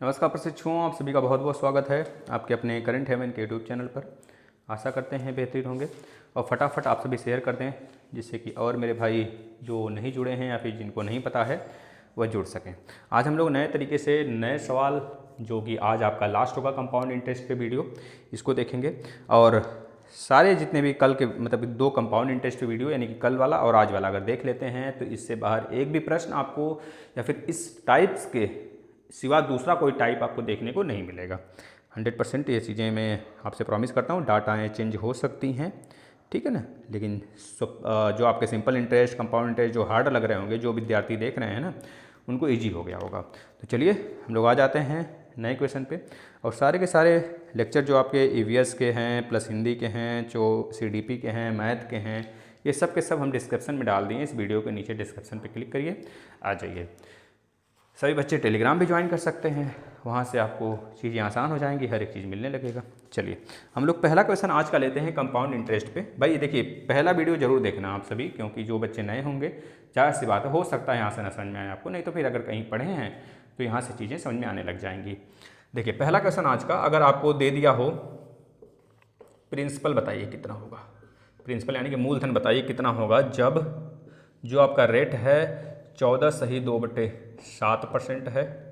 नमस्कार प्रशिक्षुओं, आप सभी का बहुत बहुत स्वागत है आपके अपने करंट हेवन के यूट्यूब चैनल पर। आशा करते हैं बेहतरीन होंगे और फटाफट आप सभी शेयर कर दें जिससे कि और मेरे भाई जो नहीं जुड़े हैं या फिर जिनको नहीं पता है वह जुड़ सकें। आज हम लोग नए तरीके से नए सवाल जो कि आज आपका लास्ट होगा कंपाउंड इंटरेस्ट पे वीडियो, इसको देखेंगे। और सारे जितने भी कल के मतलब 2 कंपाउंड इंटरेस्ट पे वीडियो यानी कि कल वाला और आज वाला अगर देख लेते हैं तो इससे बाहर एक भी प्रश्न आपको या फिर इस टाइप्स के सिवा दूसरा कोई टाइप आपको देखने को नहीं मिलेगा। 100% ये चीज़ें मैं आपसे प्रॉमिस करता हूँ। डाटाएँ चेंज हो सकती हैं, ठीक है ना, लेकिन जो आपके सिंपल इंटरेस्ट, कंपाउंड इंटरेस्ट जो हार्ड लग रहे होंगे, जो विद्यार्थी देख रहे हैं ना, उनको ईजी हो गया होगा। तो चलिए हम लोग आ जाते हैं नए क्वेश्चन पे। और सारे के सारे लेक्चर जो आपके ईवीएस के हैं प्लस हिंदी के हैं, जो सीडीपी के हैं, मैथ के हैं, ये सब के सब हम डिस्क्रिप्शन में डाल दिए। इस वीडियो के नीचे डिस्क्रिप्शन पे क्लिक करिए, आ जाइए। सभी बच्चे टेलीग्राम भी ज्वाइन कर सकते हैं, वहाँ से आपको चीज़ें आसान हो जाएंगी, हर एक चीज़ मिलने लगेगा। चलिए हम लोग पहला क्वेश्चन आज का लेते हैं कंपाउंड इंटरेस्ट पे। भाई देखिए, पहला वीडियो जरूर देखना आप सभी, क्योंकि जो बच्चे नए होंगे जाहिर सी बात है हो सकता है यहाँ से ना समझ में आए आपको, नहीं तो फिर अगर कहीं पढ़े हैं तो यहाँ से चीज़ें समझ में आने लग जाएंगी। देखिए पहला क्वेश्चन आज का अगर आपको दे दिया हो, प्रिंसिपल बताइए कितना होगा। प्रिंसिपल यानी कि मूलधन बताइए कितना होगा जब जो आपका रेट है 14/2/7% है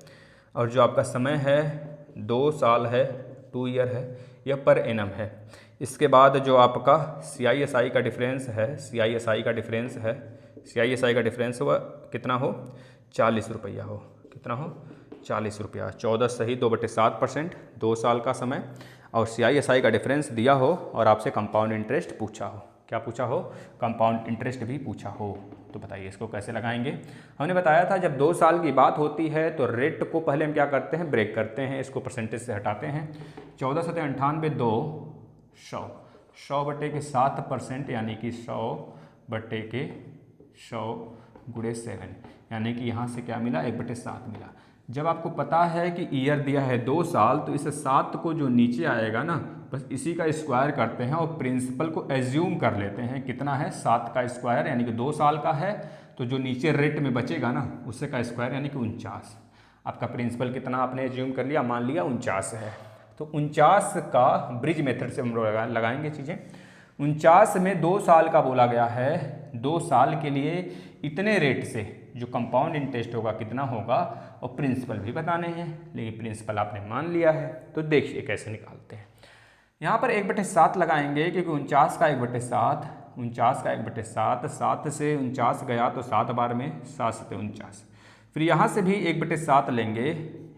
और जो आपका समय है 2 साल है, 2 ईयर है, यह पर एनम है। इसके बाद जो आपका CISI का डिफरेंस है, CISI का डिफरेंस है, CISI का डिफरेंस हुआ कितना हो, 40 रुपया हो। कितना हो, 40 रुपया। 14/2/7%, 2 साल का समय, और CISI का डिफरेंस दिया हो और आपसे कंपाउंड इंटरेस्ट पूछा हो। क्या पूछा हो, कंपाउंड इंटरेस्ट भी पूछा हो। तो बताइए इसको कैसे लगाएंगे। हमने बताया था जब 2 साल की बात होती है तो रेट को पहले हम क्या करते हैं, ब्रेक करते हैं, इसको परसेंटेज से हटाते हैं। 1498 2 100, 100/7% यानी कि 100/100 यानी कि यहाँ से क्या मिला, 1/7 मिला। जब आपको पता है कि ईयर दिया है 2 साल, तो इस 7 को जो नीचे आएगा ना, बस इसी का स्क्वायर करते हैं और प्रिंसिपल को एज्यूम कर लेते हैं। कितना है, 7 का स्क्वायर यानी कि 2 साल का है, तो जो नीचे रेट में बचेगा ना उससे का स्क्वायर यानी कि 49। आपका प्रिंसिपल कितना आपने एज्यूम कर लिया, मान लिया 49 है। तो 49 का ब्रिज मेथड से हम लोग लगाएंगे चीज़ें। 49 में 2 साल का बोला गया है, 2 साल के लिए इतने रेट से जो कंपाउंड इंटरेस्ट होगा कितना होगा, और प्रिंसिपल भी बताने हैं, लेकिन प्रिंसिपल आपने मान लिया है। तो देखिए कैसे निकालते हैं। यहाँ पर 1/7 लगाएंगे क्योंकि 49 का 1/7, 49 का 1/7, 7 से 49 गया तो 7 बार में 7 से 49। फिर यहाँ से भी 1/7 लेंगे,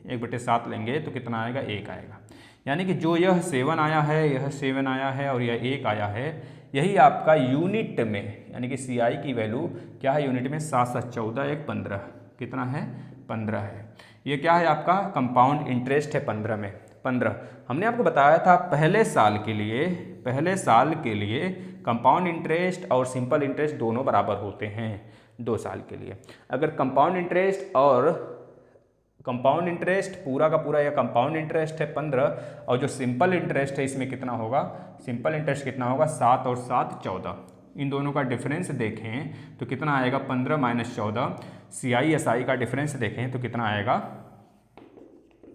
1/7 लेंगे तो कितना आएगा, 1 आएगा। यानी कि जो यह 7 आया है, यह 7 आया है और यह 1 आया है, यही आपका यूनिट में यानी कि CI की वैल्यू क्या है यूनिट में, 7 7 14 1 15। कितना है, 15 है। ये क्या है आपका कंपाउंड इंटरेस्ट है 15 में, 15। हमने आपको बताया था पहले साल के लिए कंपाउंड इंटरेस्ट और सिंपल इंटरेस्ट दोनों बराबर होते हैं 2 साल के लिए। अगर कंपाउंड इंटरेस्ट पूरा का पूरा या कंपाउंड इंटरेस्ट है 15 और जो सिंपल इंटरेस्ट है इसमें कितना होगा, सिंपल इंटरेस्ट कितना होगा, 7 और 7 14। इन दोनों का डिफरेंस देखें तो कितना आएगा, 15 - 14। CISI का डिफरेंस देखें तो कितना आएगा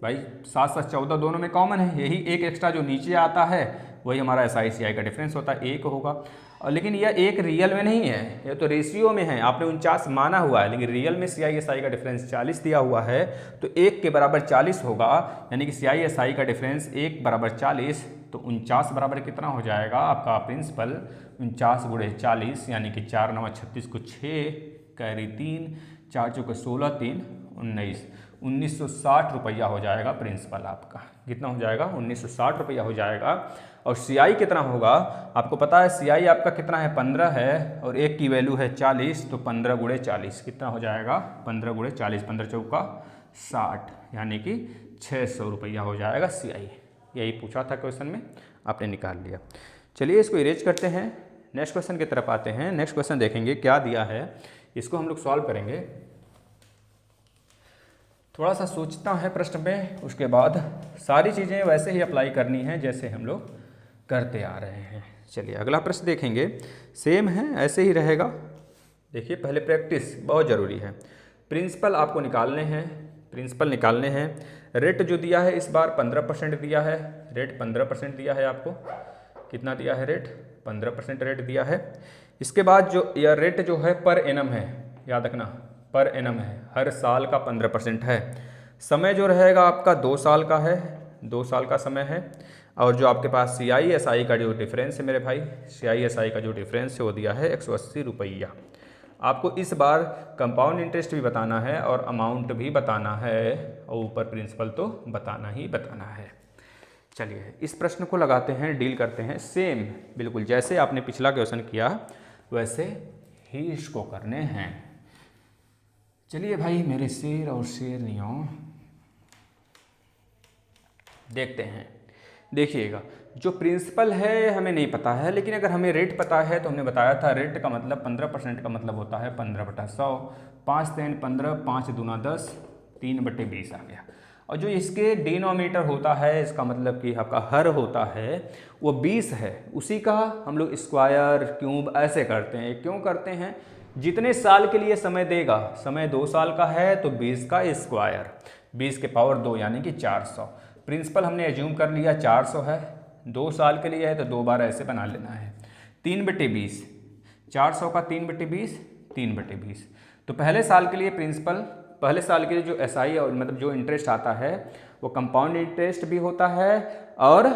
भाई, 7 7 14 दोनों में कॉमन है, यही एक एक्स्ट्रा जो नीचे आता है वही हमारा SICI का डिफरेंस होता है, 1 होगा। और लेकिन यह एक रियल में नहीं है, ये तो रेशियो में है। आपने 49 माना हुआ है लेकिन रियल में CISI का डिफरेंस 40 दिया हुआ है, तो 1 के बराबर 40 होगा। यानी कि CISI का डिफरेंस 1 बराबर 40, तो 49 बराबर कितना हो जाएगा आपका प्रिंसिपल, 49 × 40 यानी कि 4 9 36 को 6 कैरी 3, 4 चौके 16 3 19, 1960 रुपया हो जाएगा प्रिंसिपल आपका। कितना हो जाएगा, 1960 रुपया हो जाएगा। और CI कितना होगा आपको पता है, CI आपका कितना है, 15 है और 1 की वैल्यू है 40, तो 15 × 40 कितना हो जाएगा, 15 × 40, 15 चौका 60 यानी कि 600 रुपया हो जाएगा CI। यही पूछा था क्वेश्चन में, आपने निकाल लिया। चलिए इसको इरेज करते हैं, नेक्स्ट क्वेश्चन की तरफ आते हैं। नेक्स्ट क्वेश्चन देखेंगे क्या दिया है, इसको हम लोग सॉल्व करेंगे। थोड़ा सा सोचता है प्रश्न में, उसके बाद सारी चीज़ें वैसे ही अप्लाई करनी है जैसे हम लोग करते आ रहे हैं। चलिए अगला प्रश्न देखेंगे, सेम है ऐसे ही रहेगा। देखिए पहले प्रैक्टिस बहुत ज़रूरी है। प्रिंसिपल आपको निकालने हैं, रेट जो दिया है इस बार 15% दिया है, रेट 15% दिया है आपको। कितना दिया है रेट? 15% रेट दिया है। इसके बाद जो यह रेट जो है पर एनम है, याद रखना पर एनम है, हर साल का 15% है। समय जो रहेगा आपका 2 साल का है, 2 साल का समय है। और जो आपके पास CISI का जो डिफरेंस है मेरे भाई, CISI का जो डिफरेंस है वो दिया है 180 रुपया। आपको इस बार कंपाउंड इंटरेस्ट भी बताना है और अमाउंट भी बताना है और ऊपर प्रिंसिपल तो बताना ही बताना है। चलिए इस प्रश्न को लगाते हैं, डील करते हैं। सेम बिल्कुल जैसे आपने पिछला क्वेश्चन किया वैसे ही इसको करने हैं। चलिए भाई मेरे शेर और शेरनियों, देखते हैं। देखिएगा जो प्रिंसिपल है हमें नहीं पता है, लेकिन अगर हमें रेट पता है तो हमने बताया था रेट का मतलब 15% का मतलब होता है 15/100, 5 3 15, 5 दूना 10, 3/20 आ गया। और जो इसके डिनोमिनेटर होता है, इसका मतलब कि आपका हर होता है वो 20 है, उसी का हम लोग स्क्वायर क्यूब ऐसे करते हैं। क्यों करते हैं? जितने साल के लिए समय देगा, समय 2 साल का है तो 20 का स्क्वायर, 20 के पावर 2 यानी कि 400। प्रिंसिपल हमने एज्यूम कर लिया 400 है, 2 साल के लिए है तो 2 बार ऐसे बना लेना है। 3/20, 400 का 3/20, 3/20। तो पहले साल के लिए प्रिंसिपल, पहले साल के लिए जो SI और मतलब जो इंटरेस्ट आता है वो कंपाउंड इंटरेस्ट भी होता है और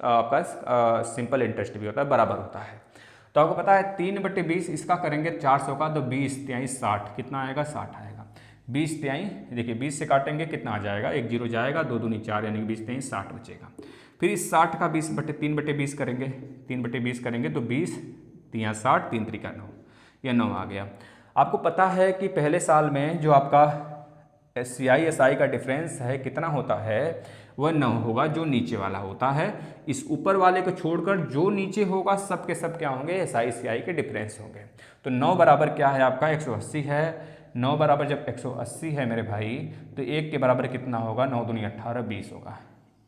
आपका सिंपल इंटरेस्ट भी होता है, बराबर होता है। तो आपको पता है 3/20 इसका करेंगे 400 का तो 20 तिहाई 60, कितना आएगा? 60 आएगा। 20 तिहाई देखिए 20 से काटेंगे कितना आ जाएगा? 1 0 जाएगा, 2 दूनी 4 यानी कि 20 तिहाई 60 बचेगा। फिर इस 60 का 3/20 करेंगे, 3/20 करेंगे तो 20 तिहाई 60, 3 3 9, यह 9 आ गया। आपको पता है कि पहले साल में जो आपका CISI का डिफरेंस है कितना होता है? वह 9 होगा, जो नीचे वाला होता है। इस ऊपर वाले को छोड़कर जो नीचे होगा सब के सब क्या होंगे? SI के डिफरेंस होंगे। तो 9 बराबर क्या है आपका? 180 है। 9 बराबर जब 180 है मेरे भाई तो 1 के बराबर कितना होगा? 9 दूनी 18, 20 होगा।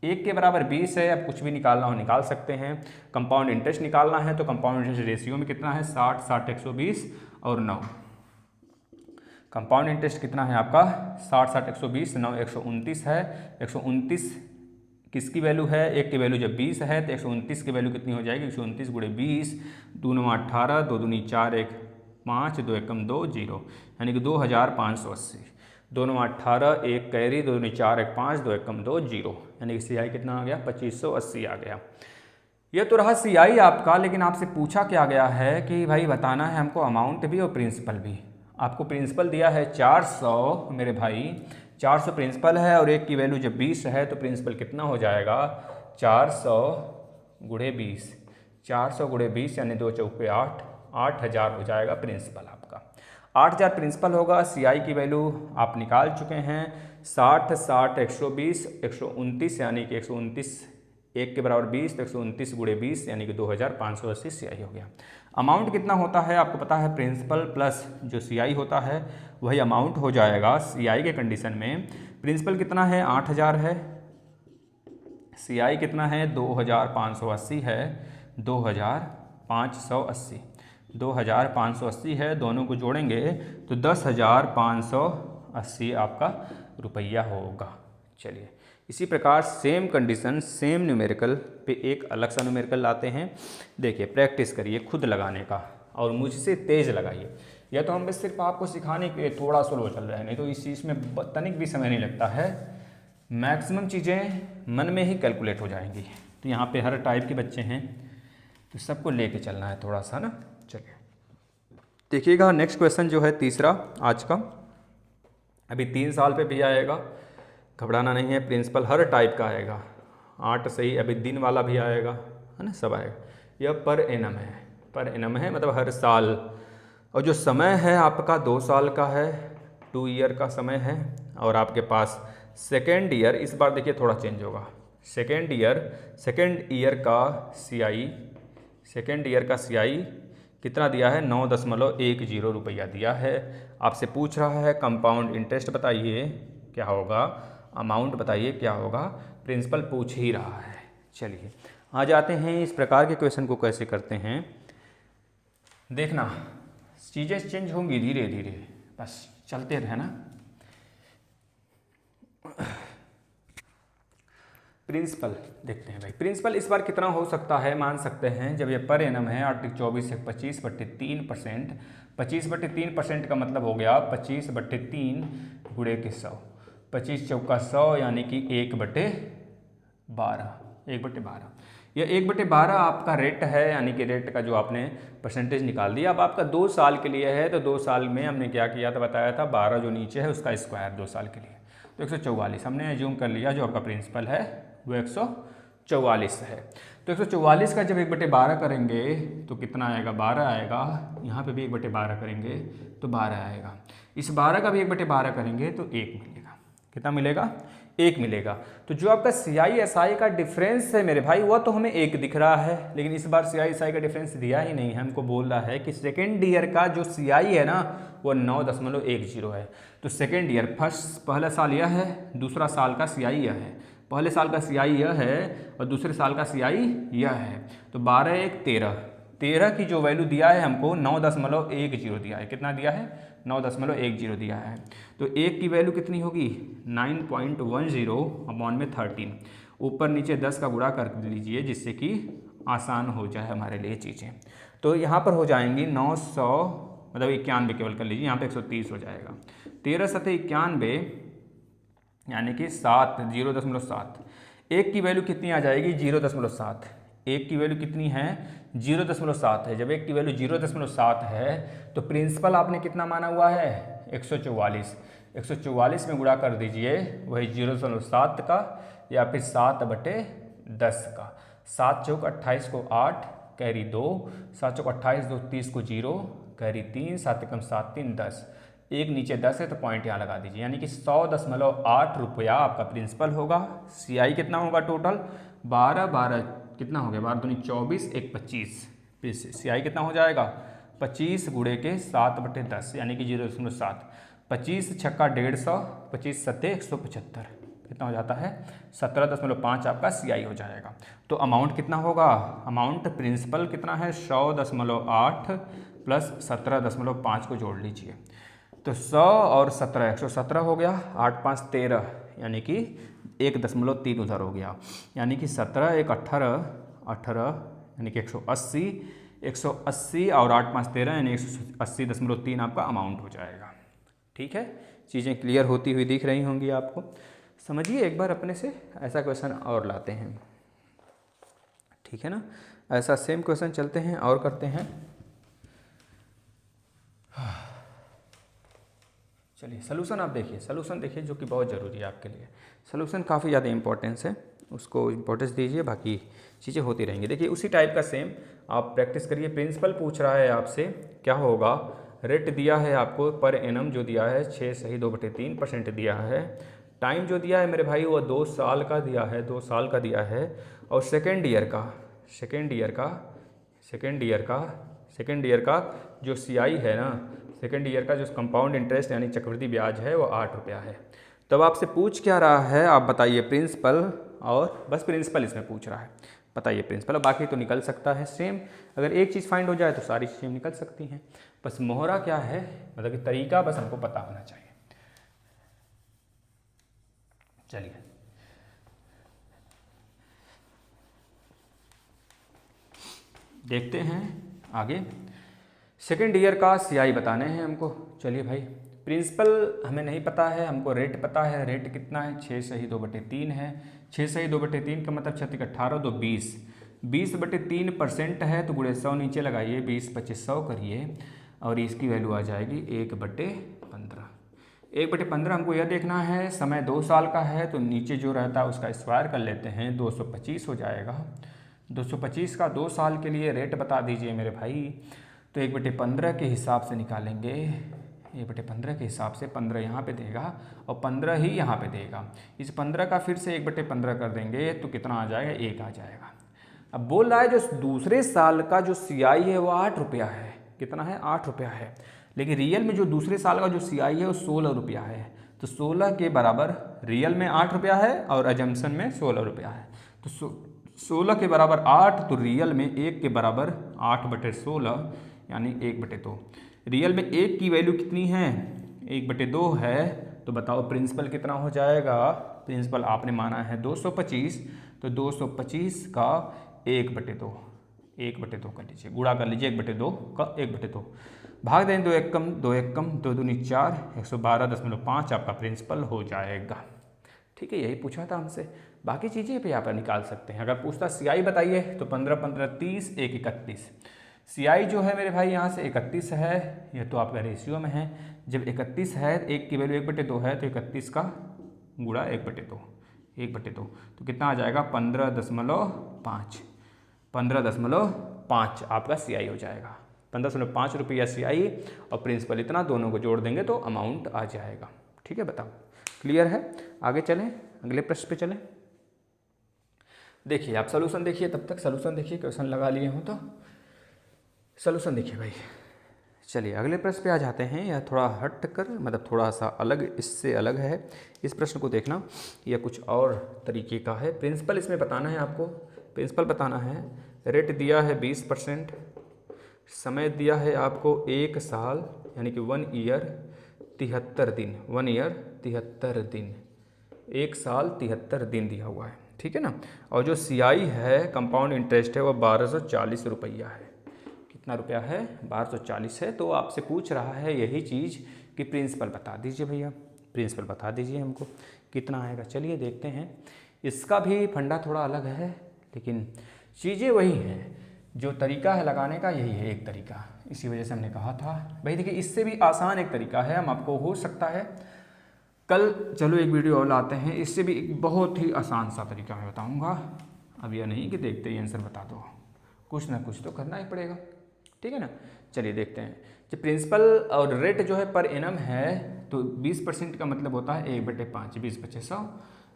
1 के बराबर 20 है। अब कुछ भी निकालना हो निकाल सकते हैं। कंपाउंड इंटरेस्ट निकालना है तो कंपाउंड इंटरेस्ट रेशियो में कितना है? 60 60 120 और 9। कंपाउंड इंटरेस्ट कितना है आपका? 60 60 120, 9 129 है। 129 किसकी वैल्यू है? 1 की वैल्यू जब 20 है तो 129 की वैल्यू कितनी हो जाएगी? 129 गुणे 20, 2 9 18, 2 दूनी 4 1 5, 2 1 2 0, यानी कि 2580। 2 9 18, 1 कैरी, 2 दूनी 4 1 5, 2 1 2 0, यानी कि CI कितना आ गया? 2580 आ गया। यह तो रहा CI आपका, लेकिन आपसे पूछा क्या गया है कि भाई बताना है हमको अमाउंट भी और प्रिंसिपल भी। आपको प्रिंसिपल दिया है 400 मेरे भाई, 400 प्रिंसिपल है और 1 की वैल्यू जब 20 है तो प्रिंसिपल कितना हो जाएगा? 400 गुणे 20, 400 गुणे 20 यानी 2 चौके 8, 8000 हो जाएगा प्रिंसिपल आपका। 8000 प्रिंसिपल होगा। CI की वैल्यू आप निकाल चुके हैं 60 60 120, 129 यानी कि 129, 1 के बराबर 20 तो 129 गुणे 20 यानी कि 2580 CI हो गया। अमाउंट कितना होता है आपको पता है? प्रिंसिपल प्लस जो CI होता है वही अमाउंट हो जाएगा। CI के कंडीशन में प्रिंसिपल कितना है? 8000 है, CI कितना है? 2580 है, 2580, 2580 है। दोनों को जोड़ेंगे तो 10,580 आपका रुपया होगा। चलिए इसी प्रकार सेम कंडीशन, सेम न्यूमेरिकल पे एक अलग सा न्यूमेरिकल लाते हैं। देखिए प्रैक्टिस करिए खुद लगाने का और मुझसे तेज़ लगाइए। या तो हम बस सिर्फ आपको सिखाने के लिए थोड़ा स्लो चल रहा है, नहीं तो इस चीज़ में तनिक भी समय नहीं लगता है। मैक्सिमम चीज़ें मन में ही कैलकुलेट हो जाएंगी। तो यहाँ पे हर टाइप के बच्चे हैं तो सबको लेके चलना है थोड़ा सा ना। चलिए देखिएगा नेक्स्ट क्वेश्चन जो है तीसरा आज का, अभी 3 साल पे भी आएगा, घबराना नहीं है। प्रिंसिपल हर टाइप का आएगा, 8 सही, अभी दिन वाला भी आएगा, है ना, सब आएगा। यह पर एनम है, पर एनम है मतलब हर साल। और जो समय है आपका 2 साल का है, 2 ईयर का समय है। और आपके पास सेकेंड ईयर, इस बार देखिए थोड़ा चेंज होगा। सेकेंड ईयर का CI, सेकेंड ईयर का CI कितना दिया है? 9.10 रुपया दिया है। आपसे पूछ रहा है कंपाउंड इंटरेस्ट बताइए क्या होगा, अमाउंट बताइए क्या होगा, प्रिंसिपल पूछ ही रहा है। चलिए आ जाते हैं इस प्रकार के क्वेश्चन को कैसे करते हैं। देखना चीज़ें चेंज होंगी धीरे धीरे, बस चलते रहना। प्रिंसिपल देखते हैं भाई। प्रिंसिपल इस बार कितना हो सकता है, मान सकते हैं जब ये पर एनम है आर्टिकल 24 से 25/3%। 25/3% का मतलब हो गया 25/3 गुणे के 100, 25 चौका 100 यानी कि 1/12, 1/12। यह 1/12 आपका रेट है, यानी कि रेट का जो आपने परसेंटेज निकाल दिया। अब आपका 2 साल के लिए है, तो 2 साल में हमने क्या किया था, बताया था 12 जो नीचे है उसका स्क्वायर 2 साल के लिए, तो 144 हमने एज्यूम कर लिया। जो आपका प्रिंसिपल है वो 144 है। तो 144 का जब 1/12 करेंगे तो कितना आएगा, 12 आएगा। यहाँ पे भी 1/12 करेंगे तो 12 आएगा। इस 12 का भी 1/12 करेंगे तो 1 मिलेगा। कितना मिलेगा, 1 मिलेगा। तो जो आपका CI/SI का डिफरेंस है मेरे भाई, वह तो हमें 1 दिख रहा है, लेकिन इस बार CI/SI का डिफरेंस दिया ही नहीं है। हमको बोल रहा है कि सेकेंड ईयर का जो CI है ना वो 9.10 है। तो सेकेंड ईयर पहला साल यह है, दूसरा साल का CI यह है। पहले साल का CI यह है और दूसरे साल का CI यह है। तो 12 1 13, 13 की जो वैल्यू दिया है हमको 9.10 दिया है। कितना दिया है, 9.10 दिया है। तो 1 की वैल्यू कितनी होगी, 9.10/13। ऊपर नीचे 10 का गुणा कर लीजिए जिससे कि आसान हो जाए हमारे लिए चीज़ें। तो यहाँ पर हो जाएंगी 900, मतलब 91 केवल कर लीजिए, यहाँ पे 130 हो जाएगा। 13 7 91 यानी कि 7, 0.7। 1 की वैल्यू कितनी आ जाएगी, 0.7। 1 की वैल्यू कितनी है, 0.7 है। जब 1 की वैल्यू 0.7 है तो प्रिंसिपल आपने कितना माना हुआ है, 144। 144 में गुणा कर दीजिए वही 0.7 का या फिर 7/10 का। 7 चौक 28 को 8, कैरी 2, 7 चौक 28, 2 30 को 0, कैरी 3, 7 एकम 7 3 10। 1 नीचे 10 है तो पॉइंट यहाँ लगा दीजिए, यानी कि 100.8 रुपया आपका प्रिंसिपल होगा। CI कितना होगा टोटल, 12 12 कितना हो गया, 12 दूनी 24, 1 25। CI कितना हो जाएगा, 25 गुणे के 7/10 यानी कि 0.7। 25 छक्का 150, 25 सत्ते 175, कितना हो जाता है, 17.5 आपका CI हो जाएगा। तो अमाउंट कितना होगा, अमाउंट प्रिंसिपल कितना है, 100.8 प्लस 17.5 को जोड़ लीजिए तो 100 और 17 117 हो गया। 8 5 13 यानी कि 1.3 उधर हो गया, यानी कि 17 1 18 18 यानी कि 180 180 और 8 5 13 यानी 180.3 आपका अमाउंट हो जाएगा। ठीक है, चीज़ें क्लियर होती हुई दिख रही होंगी आपको। समझिए एक बार अपने से ऐसा क्वेश्चन और लाते हैं, ठीक है ना। ऐसा सेम क्वेश्चन चलते हैं और करते हैं। चलिए सलूशन आप देखिए, सलूशन देखिए जो कि बहुत ज़रूरी है आपके लिए। सलूशन काफ़ी ज़्यादा इंपॉर्टेंस है, उसको इम्पोर्टेंस दीजिए, बाकी चीज़ें होती रहेंगी। देखिए उसी टाइप का सेम आप प्रैक्टिस करिए। प्रिंसिपल पूछ रहा है आपसे क्या होगा, रेट दिया है आपको पर एनम जो दिया है 6.2/3% दिया है। टाइम जो दिया है मेरे भाई वो 2 साल का दिया है, 2 साल का दिया है। और सेकेंड ईयर का जो CI है ना, सेकेंड ईयर का जो कंपाउंड इंटरेस्ट यानी चक्रवृद्धि ब्याज है वो 8 रुपया है। तब आपसे पूछ क्या रहा है, आप बताइए प्रिंसिपल, और बस प्रिंसिपल इसमें पूछ रहा है, बताइए प्रिंसिपल। और बाकी तो निकल सकता है सेम, अगर एक चीज़ फाइंड हो जाए तो सारी चीज़ें निकल सकती हैं। बस मोहरा क्या है, मतलब कि तरीका बस हमको पता होना चाहिए। चलिए देखते हैं आगे। सेकेंड ईयर का CI बताने हैं हमको। चलिए भाई, प्रिंसिपल हमें नहीं पता है, हमको रेट पता है। रेट कितना है, 6/2/3 है। 6/2/3 का मतलब 6 18 2 20, 20/3% है तो गुणे 100 नीचे लगाइए, 20 25 100 करिए और इसकी वैल्यू आ जाएगी 1/15। 1/15 हमको यह देखना है, समय 2 साल का है तो नीचे जो रहता है उसका स्क्वायर कर लेते हैं, 225 हो जाएगा। 225 का 2 साल के लिए रेट बता दीजिए मेरे भाई। तो 1/15 के हिसाब से निकालेंगे, 1/15 के हिसाब से 15 यहाँ पे देगा और 15 ही यहाँ पे देगा। इस 15 का फिर से 1/15 कर देंगे तो कितना आ जाएगा, 1 आ जाएगा। अब बोल रहा है जो दूसरे साल का जो CI है वो 8 रुपया है। कितना है, 8 रुपया है। लेकिन रियल में जो दूसरे साल का जो CI है वो 16 रुपया है। तो 16 के बराबर रियल में 8 रुपया है और अजम्पशन में 16 रुपया है। तो 16 के बराबर 8, तो रियल में 1 के बराबर 8/16 यानी 1/2। रियल में 1 की वैल्यू कितनी है, 1/2 है। तो बताओ प्रिंसिपल कितना हो जाएगा, प्रिंसिपल आपने माना है 225, तो 225 का 1/2, 1/2 कर लीजिए, गुणा कर लीजिए 1/2 का 1/2, भाग दें 2 एक कम 2 एक कम 2 दूनी 4, 112.5 आपका प्रिंसिपल हो जाएगा। ठीक है, यही पूछा था हमसे, बाकी चीज़ें भी यहाँ पर निकाल सकते हैं। अगर पूछता CI बताइए तो 15 15 30, 1 31, CI जो है मेरे भाई यहाँ से 31 है, ये तो आपका रेशियो में है। जब 31 है, 1 की वैल्यू 1/2 है, तो 31 का गुणा 1/2, 1/2 तो कितना आ जाएगा 15.5, 15.5 आपका CI हो जाएगा। 15.5 रुपया CI और प्रिंसिपल इतना, दोनों को जोड़ देंगे तो अमाउंट आ जाएगा। ठीक है, बताओ क्लियर है? आगे चलें, अगले प्रश्न पे चलें। देखिए आप सॉल्यूशन देखिए, तब तक सॉल्यूशन देखिए, क्वेश्चन लगा लिए हो तो सॉल्यूशन देखिए भाई। चलिए अगले प्रश्न पे आ जाते हैं। यह थोड़ा हट कर, मतलब थोड़ा सा अलग, इससे अलग है। इस प्रश्न को देखना, यह कुछ और तरीके का है। प्रिंसिपल इसमें बताना है आपको, प्रिंसिपल बताना है। रेट दिया है 20%, समय दिया है आपको 1 साल यानी कि 1 ईयर 73 दिन, 1 ईयर 73 दिन, 1 साल 73 दिन दिया हुआ है। ठीक है ना। और जो CI है, कंपाउंड इंटरेस्ट है, वो 1240 रुपया है। कितना रुपया है? 1240 है। तो आपसे पूछ रहा है यही चीज़ कि प्रिंसिपल बता दीजिए भैया, प्रिंसिपल बता दीजिए हमको कितना आएगा। चलिए देखते हैं। इसका भी फंडा थोड़ा अलग है, लेकिन चीज़ें वही हैं। जो तरीका है लगाने का, यही है एक तरीका। इसी वजह से हमने कहा था भाई देखिए, इससे भी आसान एक तरीका है, हम आपको हो सकता है कल चलो एक वीडियो और लाते हैं, इससे भी एक बहुत ही आसान सा तरीका मैं बताऊंगा। अब यह नहीं कि देखते ही आंसर बता दो, कुछ ना कुछ तो करना ही पड़ेगा। ठीक है ना। चलिए देखते हैं। जब प्रिंसिपल और रेट जो है पर एनम है, तो 20% का मतलब होता है 1/5, 20 × 100,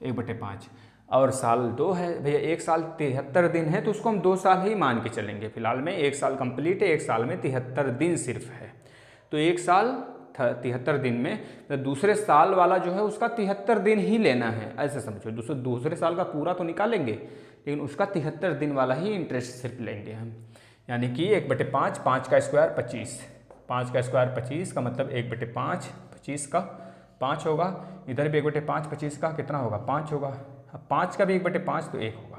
1/5। और साल 2 है भैया, 1 साल 73 दिन है, तो उसको हम 2 साल ही मान के चलेंगे। फिलहाल में 1 साल कंप्लीट है, 1 साल में 73 दिन सिर्फ है, तो 1 साल 73 दिन में, तो दूसरे साल वाला जो है उसका 73 दिन ही लेना है, ऐसे समझो। दूसरे साल का पूरा तो निकालेंगे, लेकिन उसका 73 दिन वाला ही इंटरेस्ट सिर्फ लेंगे हम। यानी कि 1/5, 5 का स्क्वायर 25, 5 का स्क्वायर 25 का मतलब 1/5, 25 का 5 होगा। इधर भी 1/5, 25 का कितना होगा? 5 होगा। अब 5 का भी 1/5 तो 1 होगा।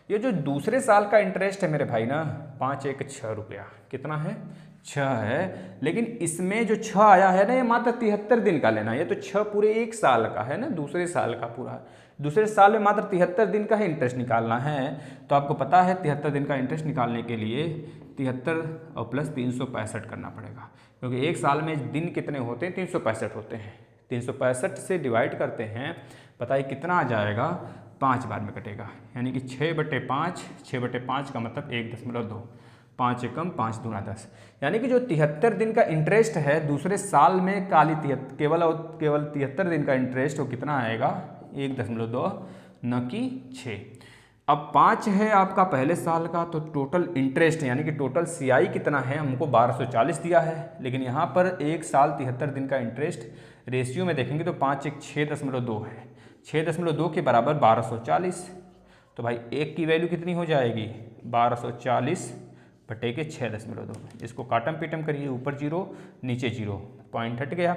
ये जो दूसरे साल का इंटरेस्ट है मेरे भाई ना, 5 × 1 = 6 रुपया। कितना है? 6 है। लेकिन इसमें जो 6 आया है ना, ये मात्र 73 दिन का लेना है। ये तो 6 पूरे 1 साल का है ना, दूसरे साल का पूरा। दूसरे साल में मात्र 73 दिन का ही इंटरेस्ट निकालना है। तो आपको पता है 73 दिन का इंटरेस्ट निकालने के लिए 73 और प्लस 365 करना पड़ेगा, क्योंकि 1 साल में दिन कितने होते हैं? 365 होते हैं। 365 से डिवाइड करते हैं, बताइए कितना आ जाएगा? 5 बार में कटेगा, यानी कि 6/5, 6/5 का मतलब 1.2, 5 एकम 5 दूना 10। यानी कि जो 73 दिन का इंटरेस्ट है दूसरे साल में, केवल 73 दिन का इंटरेस्ट, वो कितना आएगा? 1.2, न कि 6। अब 5 है आपका पहले साल का, तो टोटल इंटरेस्ट यानी कि टोटल CI कितना है? हमको 1240 दिया है, लेकिन यहाँ पर 1 साल 73 दिन का इंटरेस्ट रेशियो में देखेंगे तो 5 × 1 = 6.2 है। 6.2 के बराबर 1240। तो भाई 1 की वैल्यू कितनी हो जाएगी? 1240/6.2। इसको काटम पीटम करिए, ऊपर 0 नीचे 0, पॉइंट हट गया।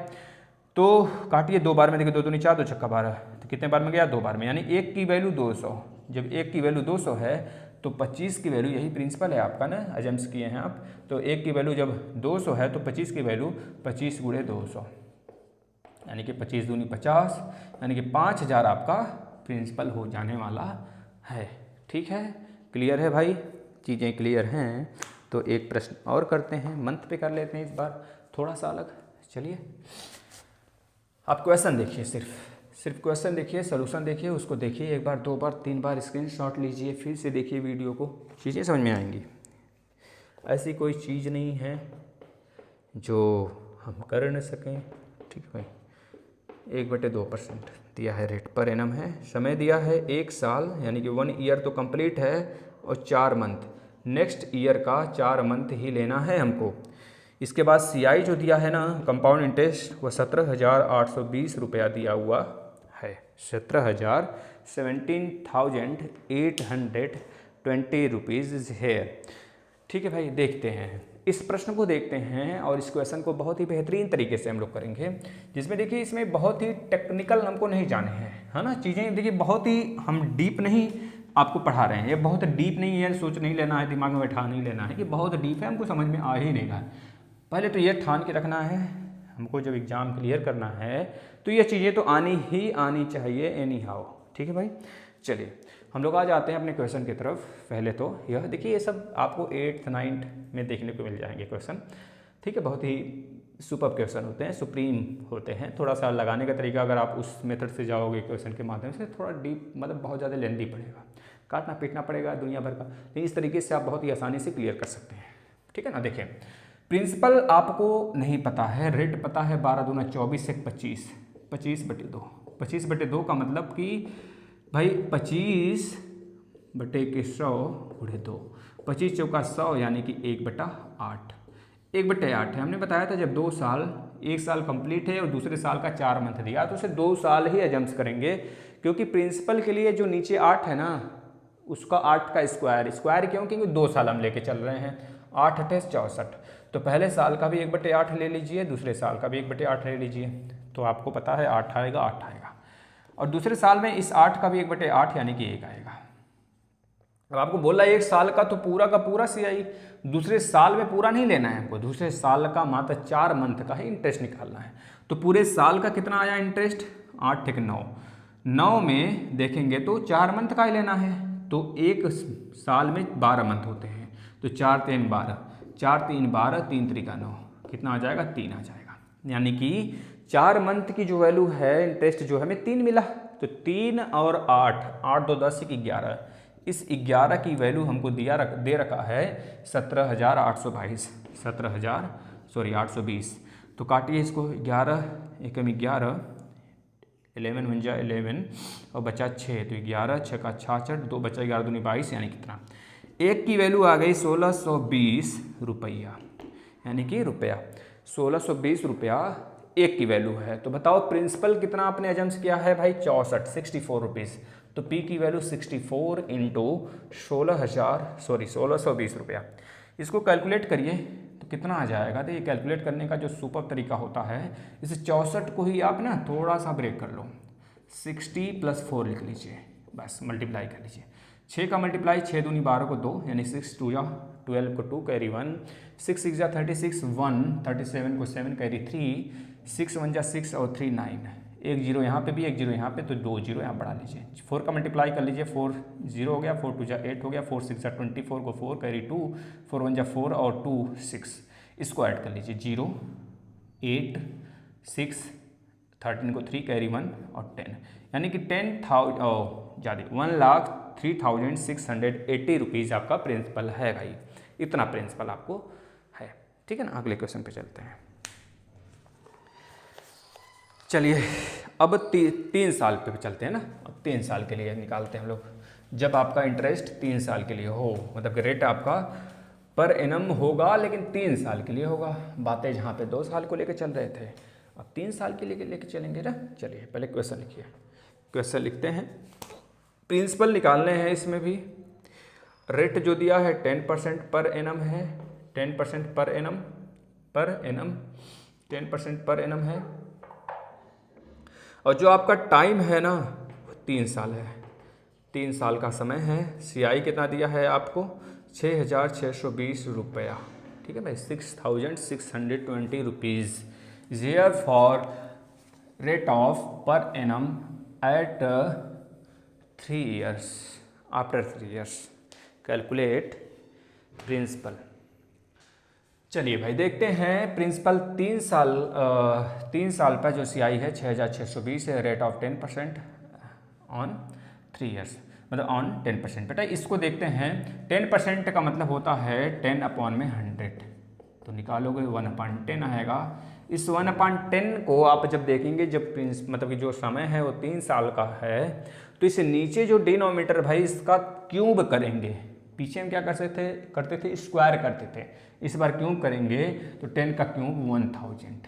तो काटिए 2 बार में, देखिए 2 दूनी 4, 2 छक्का 12, तो कितने बार में गया? 2 बार में। यानी 1 की वैल्यू 200। जब 1 की वैल्यू 200 है तो 25 की वैल्यू, यही प्रिंसिपल है आपका ना, अजम्स किए हैं आप। तो 1 की वैल्यू जब 200 है तो 25 की वैल्यू 25 × 200, यानी कि 25 दूनी 50, यानी कि 5000 आपका प्रिंसिपल हो जाने वाला है। ठीक है, क्लियर है भाई? चीज़ें क्लियर हैं तो एक प्रश्न और करते हैं, मंथ पे कर लेते हैं इस बार, थोड़ा सा अलग। चलिए आप क्वेश्चन देखिए, सिर्फ क्वेश्चन देखिए, सॉल्यूशन देखिए, उसको देखिए 1 बार 2 बार 3 बार, स्क्रीनशॉट लीजिए, फिर से देखिए वीडियो को, चीज़ें समझ में आएंगी। ऐसी कोई चीज़ नहीं है जो हम कर न सकें। ठीक है भाई। 1/2% दिया है, रेट पर एनम है, समय दिया है 1 साल यानी कि 1 ईयर तो कंप्लीट है, और 4 मंथ, नेक्स्ट ईयर का 4 मंथ ही लेना है हमको। इसके बाद CI जो दिया है ना, कंपाउंड इंटरेस्ट, वो 17,820 रुपया दिया हुआ है। 17,820 रुपीज़ है। ठीक है भाई, देखते हैं इस प्रश्न को देखते हैं और इस क्वेश्चन को बहुत ही बेहतरीन तरीके से हम लोग करेंगे, जिसमें देखिए इसमें बहुत ही टेक्निकल हमको नहीं जाने हैं, है ना। चीज़ें देखिए बहुत ही हम डीप नहीं आपको पढ़ा रहे हैं, ये बहुत डीप नहीं है, सोच नहीं लेना है, दिमाग में बैठा नहीं लेना है, ये बहुत डीप है, हमको समझ में आ ही नहीं रहा है। पहले तो ये ठान के रखना है, हमको जब एग्ज़ाम क्लियर करना है तो ये चीज़ें तो आनी ही आनी चाहिए एनी हाउ, ठीक है भाई। चलिए हम लोग आ जाते हैं अपने क्वेश्चन की तरफ। पहले तो यह देखिए, ये सब आपको 8th 9th में देखने को मिल जाएंगे क्वेश्चन, ठीक है। बहुत ही सुपर क्वेश्चन होते हैं, सुप्रीम होते हैं। थोड़ा सा लगाने का तरीका अगर आप उस मेथड से जाओगे क्वेश्चन के माध्यम से, थोड़ा डीप मतलब बहुत ज़्यादा लेंदी पड़ेगा, काटना पीटना पड़ेगा दुनिया भर का, लेकिन इस तरीके से आप बहुत ही आसानी से क्लियर कर सकते हैं, ठीक है ना। देखिए प्रिंसिपल आपको नहीं पता है, रेट पता है 12 दूना 24 से 25, 25/2, 25/2 का मतलब कि भाई 25/100 गुणे 2, 25 चौका 100 यानी कि 1/8, 1/8 है। हमने बताया था जब 2 साल, 1 साल कंप्लीट है और दूसरे साल का 4 मंथ दिया तो उसे 2 साल ही एजम्स करेंगे, क्योंकि प्रिंसिपल के लिए जो नीचे 8 है ना, उसका 8 का स्क्वायर क्यों, क्योंकि 2 साल हम लेके चल रहे हैं, 8 × 64, तो पहले साल का भी 1/8 ले लीजिए, दूसरे साल का भी 1/8 ले लीजिए, तो आपको पता है 8 आएगा, 8 आएगा, और दूसरे साल में इस 8 का भी 1/8 यानी कि 1 आएगा। अब आपको बोला 1 साल का तो पूरा का पूरा CI, दूसरे साल में पूरा नहीं लेना है हमको, दूसरे साल का मात्र 4 मंथ का ही इंटरेस्ट निकालना है। तो पूरे साल का कितना आया इंटरेस्ट, 8 × 9, 9 में देखेंगे तो 4 मंथ का ही लेना है, तो एक साल में 12 मंथ होते हैं, तो 4 × 3 = 12, 4 × 3 = 12, 3 × 3 = 9, कितना आ जाएगा, 3 आ जाएगा। यानी कि 4 मंथ की जो वैल्यू है इंटरेस्ट जो हमें 3 मिला, तो 3 और 8, 8 2 10 11, इस 11 की वैल्यू हमको दे रखा है 17,822, 820। तो काटिए इसको, 11 एकम 11, 11 × 1 = 11 और बचा 6, तो 11 6 का 66, 2 बचा 11 दूनी 22, यानी कितना, एक की वैल्यू आ गई 1620 रुपया, यानी कि रुपया 1620 रुपया एक की वैल्यू है। तो बताओ प्रिंसिपल कितना आपने एजम्स किया है भाई, 64 रुपीज़, तो P की वैल्यू 64 × 1620 रुपया। इसको कैलकुलेट करिए तो कितना आ जाएगा। तो ये कैलकुलेट करने का जो सुपर तरीका होता है, इस 64 को ही आप ना थोड़ा सा ब्रेक कर लो, 60 + 4 लिख लीजिए, बस मल्टीप्लाई कर लीजिए, 6 का मल्टीप्लाई 6 दूनी 12 को 2, यानी 6 2 या 12 को 2 कैरी 1, 6 6 जा 36 1, 37 को 7 कैरी 3, 6 1 जा 6 और 3 9, एक जीरो यहाँ पे भी, एक जीरो यहाँ पे, तो 2 जीरो यहाँ बढ़ा लीजिए, 4 का मल्टीप्लाई कर लीजिए, 4 0 हो गया, 4 2 जा 8 हो गया, 4 6 जा 24 को 4 कैरी 2, 4 1 जा 4 और 2 6, इसको ऐड कर लीजिए, 0 8 6 13 को 3 कैरी 1 और 10, यानी कि 1,03,680 रुपीज़ आपका प्रिंसिपल है भाई, इतना प्रिंसिपल आपको है, ठीक है ना। अगले क्वेश्चन पे चलते हैं। चलिए अब 3 साल पे चलते हैं ना। अब 3 साल के लिए निकालते हैं हम लोग, जब आपका इंटरेस्ट 3 साल के लिए हो, मतलब कि रेट आपका पर एनम होगा लेकिन 3 साल के लिए होगा। बातें जहाँ पे 2 साल को लेकर चल रहे थे, अब 3 साल के लिए लेके चलेंगे ना। चलिए पहले क्वेश्चन लिखिए, क्वेश्चन लिखते हैं, प्रिंसिपल निकालने हैं। इसमें भी रेट जो दिया है 10% पर एनम है, 10% पर एनम 10% पर एनम है, और जो आपका टाइम है ना 3 साल है, 3 साल का समय है। CI कितना दिया है आपको, 6,620 रुपया, ठीक है भाई, 6,620 rupees. Here for rate of per annum at 3 years, after 3 years calculate principal. चलिए भाई देखते हैं प्रिंसिपल 3 साल पर जो CI है 6,620 है, रेट ऑफ 10% ऑन 3 years, मतलब ऑन 10%। बेटा इसको देखते हैं, 10% का मतलब होता है 10/100, तो निकालोगे 1/10 आएगा। इस 1/10 को आप जब देखेंगे, जब मतलब कि जो समय है वो 3 साल का है, तो इसे नीचे जो डिनोमीटर भाई इसका क्यूब करेंगे। पीछे हम क्या करते थे स्क्वायर करते थे, इस बार क्यूब करेंगे, तो 10 का क्यूब 1000,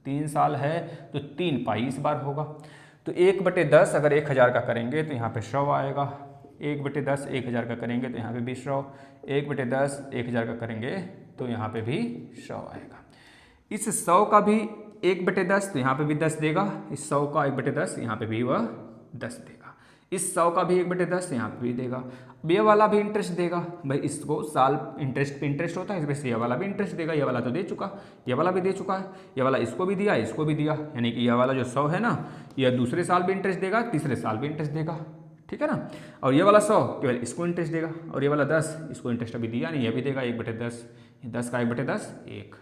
3 साल है तो 3 पाई इस बार होगा। तो 1/10 अगर 1000 का करेंगे तो यहाँ पे 100 आएगा, 1/10 1000 का करेंगे तो यहाँ पे भी 100, 1/10 1000 का करेंगे तो यहाँ पे भी 100 आएगा। इस 100 का भी 1/10 तो यहाँ पे भी 10 देगा, इस 100 का 1/10 यहाँ पे भी वह 10 देगा, इस 100 का भी 1/10 यहाँ पे भी देगा। अब ये वाला भी इंटरेस्ट देगा भाई, इसको साल इंटरेस्ट पे इंटरेस्ट होता है, इस वजह से ये वाला भी इंटरेस्ट देगा, ये वाला तो दे चुका, ये वाला भी दे चुका है, ये वाला इसको भी दिया, इसको भी दिया, यानी कि ये वाला जो 100 है ना, ये दूसरे साल भी इंटरेस्ट देगा, तीसरे साल भी इंटरेस्ट देगा, ठीक है ना। और ये वाला 100 केवल इसको इंटरेस्ट देगा, और ये वाला 10 इसको इंटरेस्ट अभी दिया नहीं, ये भी देगा 1/10, 10 का 1/10 1।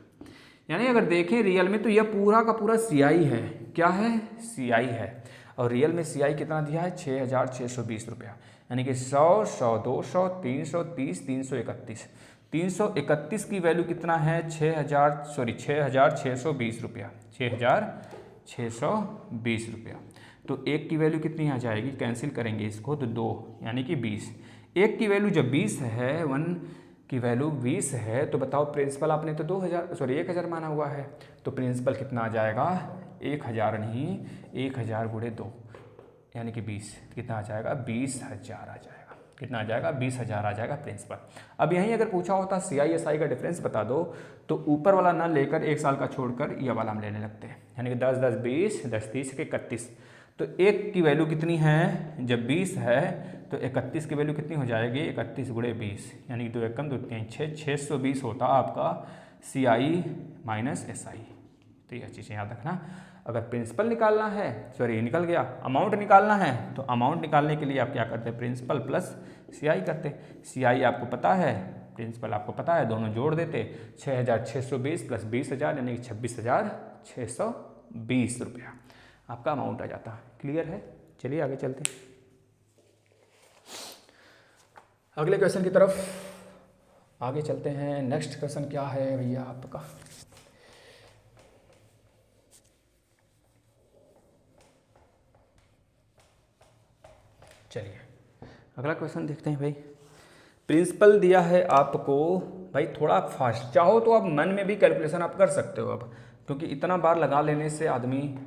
यानी अगर देखें रियल में तो यह पूरा का पूरा CI है, क्या है, CI है। और रियल में CI कितना दिया है, 6,620 रुपया, यानी कि 100, 100, 200, 330, 331, 331 की वैल्यू कितना है, 6,620 रुपया, 6,620 रुपया। तो एक की वैल्यू कितनी आ जाएगी, कैंसिल करेंगे इसको तो 2, यानी कि 20। एक की वैल्यू जब 20 है, 1 की वैल्यू 20 है, तो बताओ प्रिंसिपल आपने तो 1,000 माना हुआ है, तो प्रिंसिपल कितना आ जाएगा, 1,000 नहीं, 1,000 × 2 यानी कि 20, कितना आ जाएगा, 20,000 आ जाएगा। कितना आ जाएगा, 20,000 आ जाएगा प्रिंसिपल। अब यहीं अगर पूछा होता CI/SI का डिफरेंस बता दो, तो ऊपर वाला ना लेकर 1 साल का छोड़कर यह वाला हम लेने लगते हैं, यानी कि 10, 10, 20, 10, 30 के 31। तो एक की वैल्यू कितनी है, जब 20 है तो 31 की वैल्यू कितनी हो जाएगी, 31 × 20, यानी कि 2 एकम 2 3 6, 620 होता आपका CI/SI। तो यह चीज़ें याद रखना। अगर प्रिंसिपल निकालना है, सॉरी निकल गया, अमाउंट निकालना है, तो अमाउंट निकालने के लिए आप क्या करते हैं, प्रिंसिपल प्लस CI करते। CI आपको पता है, प्रिंसिपल आपको पता है, दोनों जोड़ देते, 6,620 + 20,000 यानी कि 26,620 रुपया आपका अमाउंट आ जाता। क्लियर है, चलिए आगे चलते हैं अगले क्वेश्चन की तरफ। आगे चलते हैं, नेक्स्ट क्वेश्चन क्या है भैया आपका, चलिए अगला क्वेश्चन देखते हैं भाई। प्रिंसिपल दिया है आपको भाई, थोड़ा फास्ट, चाहो तो आप मन में भी कैलकुलेशन आप कर सकते हो अब, क्योंकि इतना बार लगा लेने से आदमी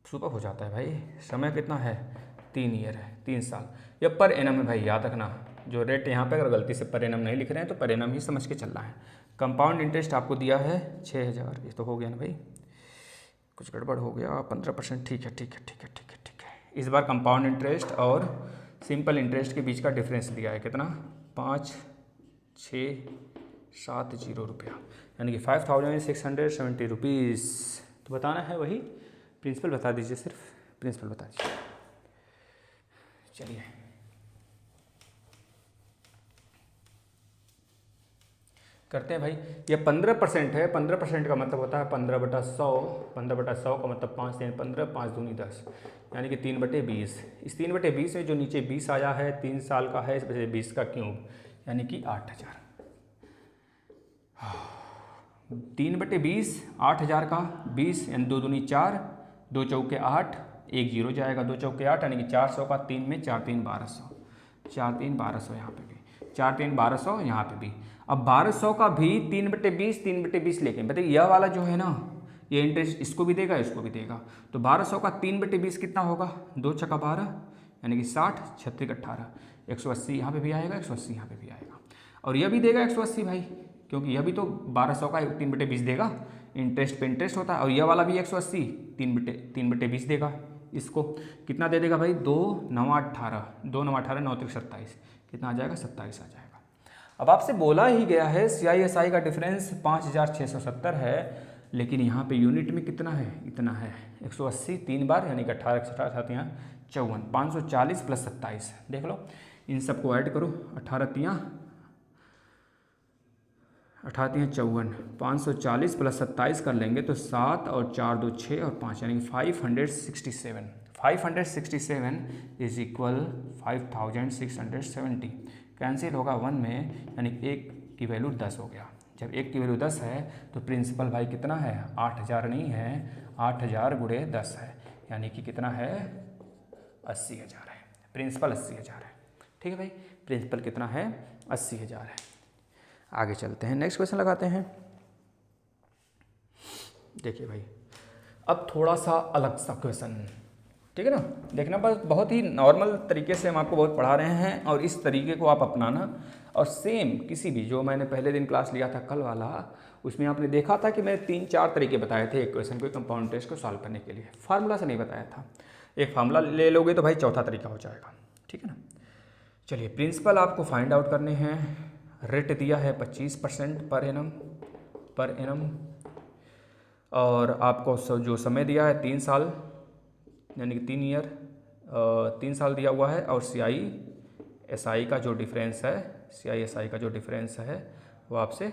सुपर हो जाता है भाई। समय कितना है, 3 ईयर है, 3 साल। यह पर एनम है भाई, याद रखना, जो रेट यहाँ पे अगर गलती से पर एनम नहीं लिख रहे हैं तो पर एनम ही समझ के चलना है। कंपाउंड इंटरेस्ट आपको दिया है 6,000, ये तो हो गया ना भाई, कुछ गड़बड़ हो गया, 15%, ठीक है ठीक है ठीक है ठीक है ठीक है। इस बार कंपाउंड इंटरेस्ट और सिंपल इंटरेस्ट के बीच का डिफरेंस दिया है कितना, 5,670 रुपया, यानी कि 5,670 रुपीज़। तो बताना है वही, प्रिंसिपल बता दीजिए, सिर्फ प्रिंसिपल बता दीजिए। चलिए करते हैं भाई। ये 15% है, 15% का मतलब होता है 15/100, 15/100 का मतलब 5 3 15, 5 दूनी 10, यानी कि 3/20। इस 3/20 में जो नीचे 20 आया है, 3 साल का है, इस वजह से 20 का क्यूब, यानी कि 8,000। 3/20, 8,000 का 20, यानी 2 दूनी 4, 2 चौके 8, 1 0 जाएगा, 2 चौके 8, यानी कि 400 का 3 में 4 3 1200, 4 3 1200 यहाँ पे भी, 4 3 1200 यहाँ पे भी। अब 1200 का भी 3/20, 3/20 लेके बताइए, यह वाला जो है ना, ये इंटरेस्ट इसको भी देगा, इसको भी देगा, तो 1200 का 3/20 कितना होगा, 2 छक्का 12, यानी कि 60, 36 18, 180 यहाँ पे भी आएगा, 180 यहाँ पे भी आएगा, और यह भी देगा 180 भाई, क्योंकि यह भी तो 1200 का 3/20 देगा, इंटरेस्ट पे इंटरेस्ट होता है, और यह वाला भी 180 3/20 देगा। इसको कितना दे देगा भाई, 2 9 18, 2 9 18, 9 3 27, कितना आ जाएगा, 27 आ जाएगा। अब आपसे बोला ही गया है CI/SI का डिफरेंस 5,670 है, लेकिन यहाँ पे यूनिट में कितना है, इतना है 180 3 बार, यानी कि 18 18 यहाँ 54, 540 + 27, देख लो इन सबको ऐड करो, 18 3 54, 540 + 27 कर लेंगे तो 7 और 4 2 6 और 5, यानी 567, 567 इज इक्वल 5,670, कैंसिल होगा 1 में, यानी 1 की वैल्यू 10 हो गया। जब 1 की वैल्यू 10 है तो प्रिंसिपल भाई कितना है, 8,000 नहीं है, 8,000 × 10 है, यानी कि कितना है, 80,000 है, प्रिंसिपल 80,000 है। ठीक है भाई, प्रिंसिपल कितना है, 80,000 है। आगे चलते हैं, नेक्स्ट क्वेश्चन लगाते हैं। देखिए भाई, अब थोड़ा सा अलग सा क्वेश्चन, ठीक है ना। देखना बस बहुत ही नॉर्मल तरीके से हम आपको बहुत पढ़ा रहे हैं और इस तरीके को आप अपनाना। और सेम किसी भी जो मैंने पहले दिन क्लास लिया था कल वाला, उसमें आपने देखा था कि मैंने 3-4 तरीके बताए थे एक क्वेश्चन को कंपाउंड टेस्ट को सॉल्व करने के लिए, फार्मूला से नहीं बताया था। एक फार्मूला ले लोगे तो भाई चौथा तरीका हो जाएगा, ठीक है ना। चलिए प्रिंसिपल आपको फाइंड आउट करने हैं। रेट दिया है 25% पर एनम और आपको जो समय दिया है 3 साल यानी कि 3 ईयर 3 साल दिया हुआ है। और CI/SI का जो डिफरेंस है, CI/SI का जो डिफरेंस है वो आपसे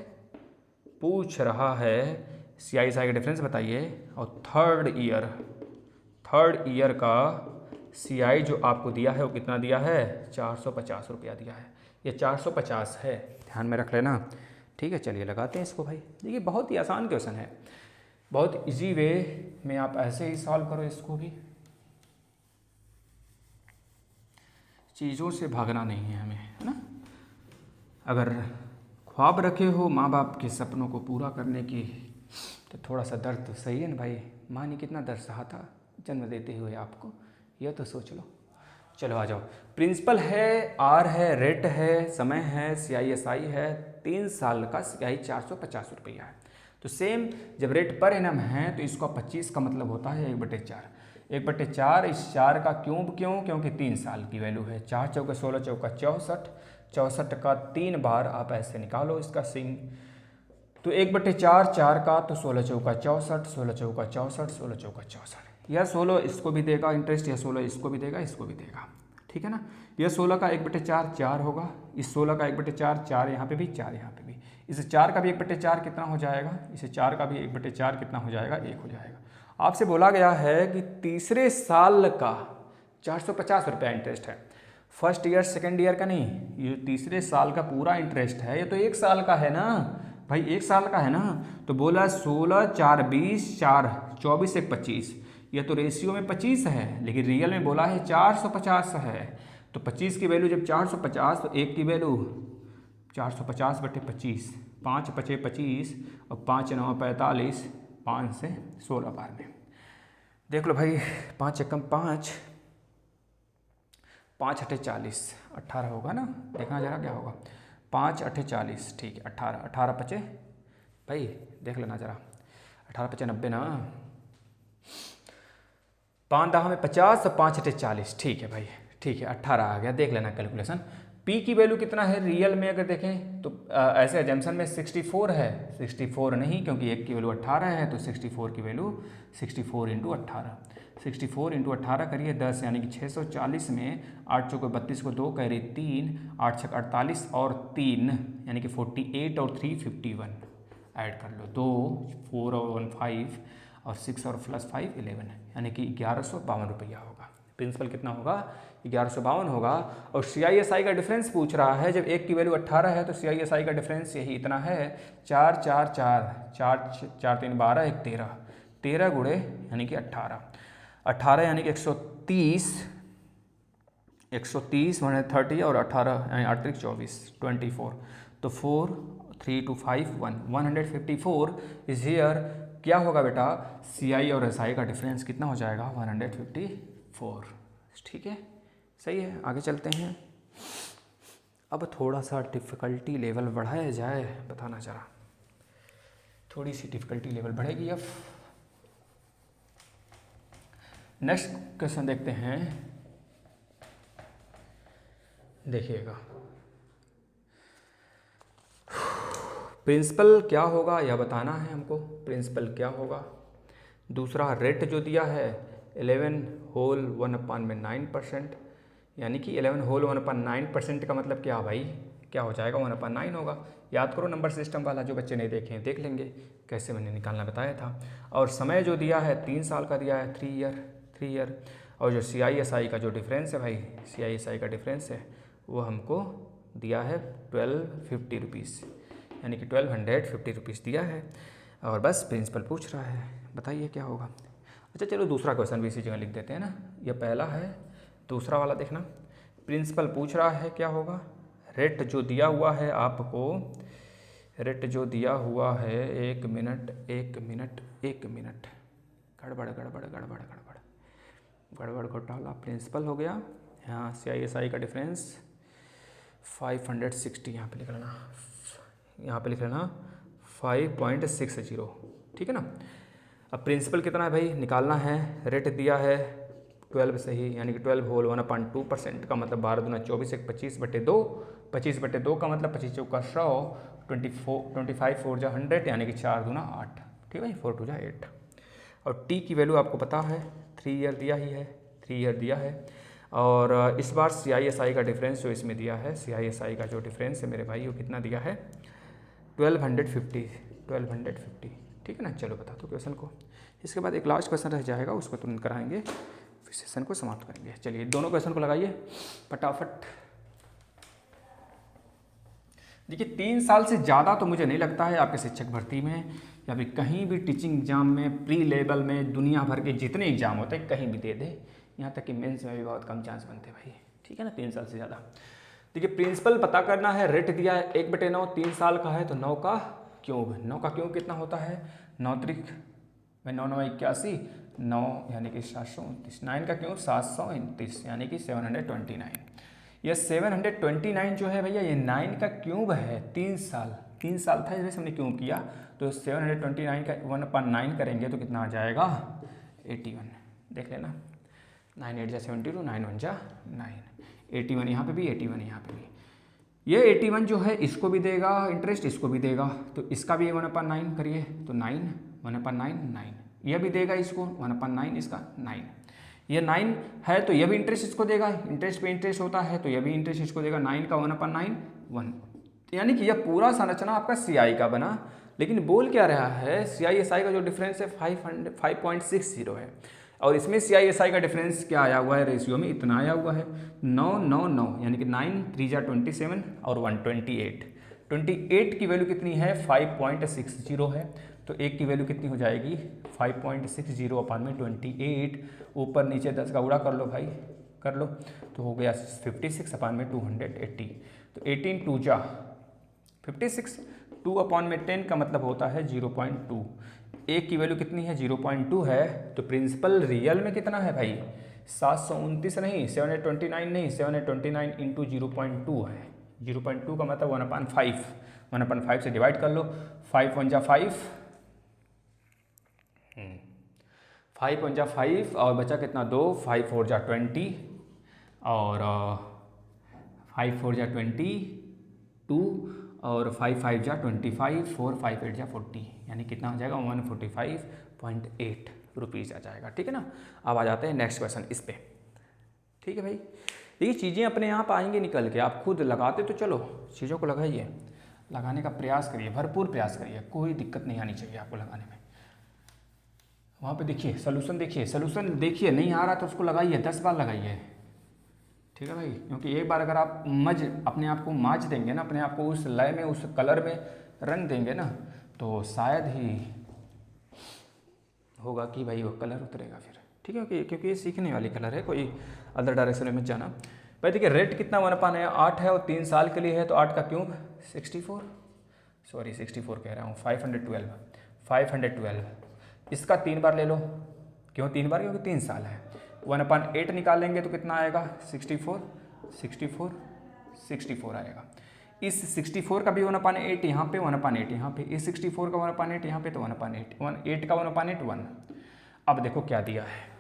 पूछ रहा है। CI/SI का डिफरेंस बताइए। और थर्ड ईयर का CI जो आपको दिया है वो कितना दिया है, 450 रुपया दिया है। ये 450 है, ध्यान में रख लेना, ठीक है। चलिए लगाते हैं इसको भाई। देखिए बहुत ही आसान क्वेश्चन है, बहुत इजी वे में आप ऐसे ही सॉल्व करो इसको भी। चीज़ों से भागना नहीं है हमें, है ना। अगर ख्वाब रखे हो माँ बाप के सपनों को पूरा करने की, तो थोड़ा सा दर्द तो सही है ना भाई। माँ ने कितना दर्द सहा था जन्म देते हुए आपको, यह तो सोच लो। चलो आ जाओ। प्रिंसिपल है, आर है, रेट है, समय है, CI/SI है, 3 साल का CI 450 रुपया है। तो सेम जब रेट पर एनम है तो इसका 25 का मतलब होता है 1/4। 1/4 इस 4 का क्यूब क्यों, क्योंकि 3 साल की वैल्यू है। 4 चौके 16 चौका 64, 64 का 3 बार आप ऐसे निकालो इसका सिंग, तो 1/4 4 का, तो 16 चौका 64, 16 चौका 64, 16 चौका 64। यह 16 इसको भी देगा इंटरेस्ट, यह 16 इसको भी देगा, इसको भी देगा, ठीक है ना। यह 16 का 1/4 4 होगा, इस 16 का 1/4 4 यहाँ पे भी, 4 यहाँ पे भी। इस 4 का भी 1/4 कितना हो जाएगा, इसे 4 का भी 1/4 कितना हो जाएगा, 1 हो जाएगा। आपसे बोला गया है कि तीसरे साल का 450 रुपया इंटरेस्ट है, फर्स्ट ईयर सेकेंड ईयर का नहीं, ये तीसरे साल का पूरा इंटरेस्ट है। ये तो 1 साल का है ना भाई, 1 साल का है ना। तो बोला 16 4 20 4 24 1 25, यह तो रेशियो में 25 है, लेकिन रियल में बोला है 450 है। तो 25 की वैल्यू जब 450, तो 1 की वैल्यू 450/25, 5 × 25 और 5 × 9 45, 5 से 16 बार में देख लो भाई। 5 एकम 5, 5 × 40, 18 होगा ना, देखना जरा क्या होगा। 5 × 40, ठीक है 18, 18 × 5 भाई देख लेना जरा, 18 × 5 90 ना, 5 10 में 50 और 5 × 40, ठीक है भाई, ठीक है 18 आ गया। देख लेना कैलकुलेशन। P की वैल्यू कितना है रियल में, अगर देखें तो ऐसे एजम्पशन में 64 है, 64 नहीं क्योंकि 1 की वैल्यू 18 है, तो 64 की वैल्यू 64 × 18, 64 × 18 करिए 10, यानी कि 640 में 8 चौके 32 को 2 कैरी 3, 8 छक 48 और 3 यानी कि 48 और 3 51, ऐड कर लो 2 4 और 1 5 और 6 और +5 11, यानी कि 1152 रुपया होगा। प्रिंसिपल कितना होगा, 1152 होगा। और CI/SI का डिफरेंस पूछ रहा है, जब 1 की वैल्यू 18 है तो CI/SI का डिफरेंस यही इतना है, 4 4 4 4 4 3 12 1 13, 13 गुणे यानी कि 18, 18 यानी कि 130, 130 30 और 18 यानी 8 × 24 24, तो 4 3 2 5 1 154 इज हियर। क्या होगा बेटा, CI और SI का डिफरेंस कितना हो जाएगा, 154, ठीक है, सही है। आगे चलते हैं। अब थोड़ा सा डिफ़िकल्टी लेवल बढ़ाया जाए, बताना जरा, थोड़ी सी डिफ़िकल्टी लेवल बढ़ेगी। अब नेक्स्ट क्वेश्चन देखते हैं, देखिएगा। प्रिंसिपल क्या होगा यह बताना है हमको, प्रिंसिपल क्या होगा। दूसरा रेट जो दिया है 11 होल 1/9%, यानी कि 11 होल 1/9% का मतलब क्या भाई, क्या हो जाएगा, 1/9 होगा। याद करो नंबर सिस्टम वाला, जो बच्चे नहीं देखे हैं देख लेंगे कैसे मैंने निकालना बताया था। और समय जो दिया है 3 साल का दिया है, 3 ईयर। और जो CI/SI का जो डिफरेंस है भाई, CI/SI का डिफरेंस है वो हमको दिया है 1250 रुपीज़, यानी कि 1250 रुपीज़ दिया है। और बस प्रिंसिपल पूछ रहा है, बताइए क्या होगा। अच्छा चलो दूसरा क्वेश्चन भी इसी जगह लिख देते हैं ना, यह पहला है, दूसरा वाला देखना। प्रिंसिपल पूछ रहा है क्या होगा, रेट जो दिया हुआ है आपको, रेट जो दिया हुआ है, 1 मिनट 1 मिनट 1 मिनट, गड़बड़ गड़बड़ गड़बड़ गड़बड़, गड़बड़ घोटाला, प्रिंसिपल हो गया। यहाँ CISI का डिफरेंस 560, यहाँ पे लिख लेना, यहाँ पे लिख लेना 5.60, ठीक है ना। अब प्रिंसिपल कितना है भाई निकालना है, रेट दिया है 12 से ही, यानी कि 12 होल 1/2% का मतलब 12 दूना 24, 25/2, 25/2 का मतलब 25 चौका 100, 25 4 जा 100, यानी कि 4 दूना 8, ठीक है भाई, 4 2 जा 8। और टी की वैल्यू आपको पता है 3 ईयर दिया ही है, 3 ईयर दिया है। और इस बार CISI का डिफरेंस जो इसमें दिया है, CISI का जो डिफरेंस है मेरे भाई वो कितना दिया है 1250, ठीक है ना। चलो बता दो क्वेश्चन को, इसके बाद एक लास्ट क्वेश्चन रह जाएगा, उसको तुरंत कराएंगे, फिर सेशन को समाप्त करेंगे। चलिए दोनों क्वेश्चन को लगाइए फटाफट। देखिए 3 साल से ज़्यादा तो मुझे नहीं लगता है आपके शिक्षक भर्ती में या फिर कहीं भी टीचिंग एग्जाम में, प्री लेवल में, दुनिया भर के जितने एग्जाम होते हैं कहीं भी दे दे, यहाँ तक कि मेंस में भी बहुत कम चांस बनते भाई, ठीक है ना, 3 साल से ज़्यादा। देखिए प्रिंसिपल पता करना है, रेट दिया है 1/9, 3 साल का है तो 9 का क्यूब, 9 का क्यूब कितना होता है 9 त्रिक में 9 9 81, 9 यानी कि 729, 9 का क्यूब 729 यानी कि 729। ये 729 जो है भैया ये 9 का क्यूब है, 3 साल था जैसे हमने क्यूब किया, तो 729 का 1/9 करेंगे तो कितना आ जाएगा 81, देख लेना, 9 8 जा 72, 9 1 जा 9, 81 यहाँ पे भी, 81 यहाँ पे भी। ये 81 जो है इसको भी देगा इंटरेस्ट, इसको भी देगा, तो इसका भी 1/9 करिए तो 9, 1/9 9, यह भी देगा इसको 1/9, इसका 9, ये 9 है तो यह भी इंटरेस्ट इसको देगा, इंटरेस्ट पे इंटरेस्ट होता है तो यह भी इंटरेस्ट इसको देगा, 9 का 1/9 1, यानी कि यह पूरा संरचना आपका CI का बना। लेकिन बोल क्या रहा है, CISI का जो डिफरेंस है 5.60 है, और इसमें CISI का डिफरेंस क्या आया हुआ है रेशियो में, इतना आया हुआ है 9 9 9, यानी कि 9 3 जा 27 और 128, 28 की वैल्यू कितनी है 5.60 है, तो एक की वैल्यू कितनी हो जाएगी 5.60 अपान में 28, ऊपर नीचे 10 का गुणा कर लो भाई, कर लो, तो हो गया 56 अपान में 280, तो 18 2 जा 56, 2 अपान में 10 का मतलब होता है 0.2, एक की वैल्यू कितनी है 0.2 है, तो प्रिंसिपल रियल में कितना है भाई 729 नहीं, 729 नहीं, 729 इंटू 0.2 है, 0.2 का मतलब 1/5, 1/5 से डिवाइड कर लो, 5 1 जा 5, 5 1 जा 5 और बचा कितना 2, 5 4 जा 20 और 5 4 जा 22 और 5 5 जा 25, 4 5 8 जा 40, यानी कितना आ जाएगा 145.8 रुपीज़ आ जाएगा, ठीक है ना। अब आ जाते हैं नेक्स्ट क्वेश्चन इस पे, ठीक है भाई। देखिए चीज़ें अपने आप आएंगी निकल के, आप खुद लगाते तो चलो, चीज़ों को लगाइए, लगाने का प्रयास करिए, भरपूर प्रयास करिए, कोई दिक्कत नहीं आनी चाहिए आपको लगाने में। वहाँ पे देखिए सोल्यूशन, देखिए सोल्यूशन देखिए, नहीं आ रहा तो उसको लगाइए, 10 बार लगाइए, ठीक है भाई, क्योंकि एक बार अगर आप अपने आप को माज देंगे ना, अपने आप को उस लय में, उस कलर में रंग देंगे ना, तो शायद ही होगा कि भाई वो कलर उतरेगा फिर, ठीक है, क्योंकि ये सीखने वाली कलर है, कोई अदर डायरेक्शन में जाना। भाई देखिए रेट कितना 1/8 है और 3 साल के लिए है, तो 8 का क्यूब 64 कह रहा हूँ, 512, इसका 3 बार ले लो, क्यों 3 बार, क्योंकि 3 साल है, 1/8 निकालेंगे तो कितना आएगा 64 आएगा। इस 64 का भी 1/8 यहाँ पे, 1/8 यहाँ पे, इस 64 का 1/8 यहाँ पे, तो 1/8 का 1/8 1। अब देखो क्या दिया है,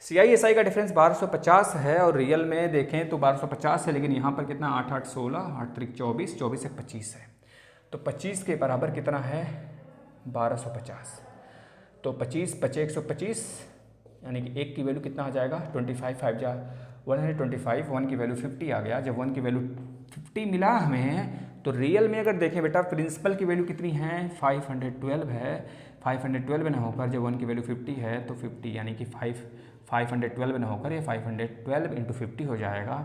CISI का डिफरेंस 1250 है और रियल में देखें तो 1250 है, लेकिन यहाँ पर कितना 8 8 16, 8 3 24, 24 1 25 है, तो 25 के बराबर कितना है 1250, तो 25 5 125, यानी कि एक की वैल्यू कितना आ जाएगा 25, 5 जा 125, 1 की वैल्यू 50 आ गया। जब 1 की वैल्यू 50 मिला हमें, तो रियल में अगर देखें बेटा प्रिंसिपल की वैल्यू कितनी है 512 है, 512 ना होकर जब 1 की वैल्यू 50 है तो 50, यानी कि 512 ना होकर ये 512 इंटू 50 हो जाएगा,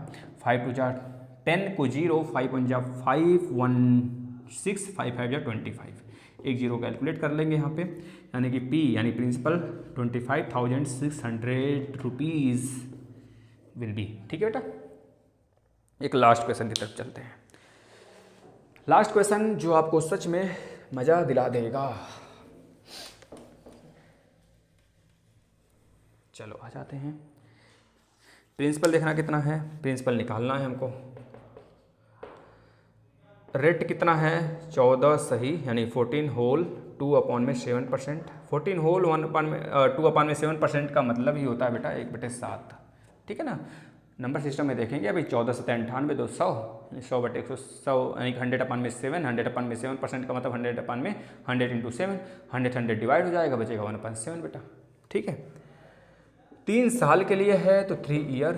5 2 जा 10 को 0, 5 1 जा 5 1 6, 5 5 जा 25, एक जीरो कैलकुलेट कर लेंगे यहाँ पे, यानी कि P यानी प्रिंसिपल 25,600 रुपीज़ विल बी, ठीक है बेटा। एक लास्ट क्वेश्चन की तरफ चलते हैं, लास्ट क्वेश्चन जो आपको सच में मज़ा दिला देगा। चलो आ जाते हैं प्रिंसिपल देखना कितना है, प्रिंसिपल निकालना है हमको। रेट कितना है 14 सही, यानी 14 होल 2/7%। 14 होल 2/7% का मतलब ही होता है बेटा 1/7, ठीक है ना। नंबर सिस्टम में देखेंगे अभी 14 7 98 2 100 100/100 यानी 100/7, 100/7% का मतलब 100/100 इंटू 7, 100 डिवाइड हो जाएगा, बचेगा 1/7 बेटा, ठीक है। 3 साल के लिए है तो 3 ईयर,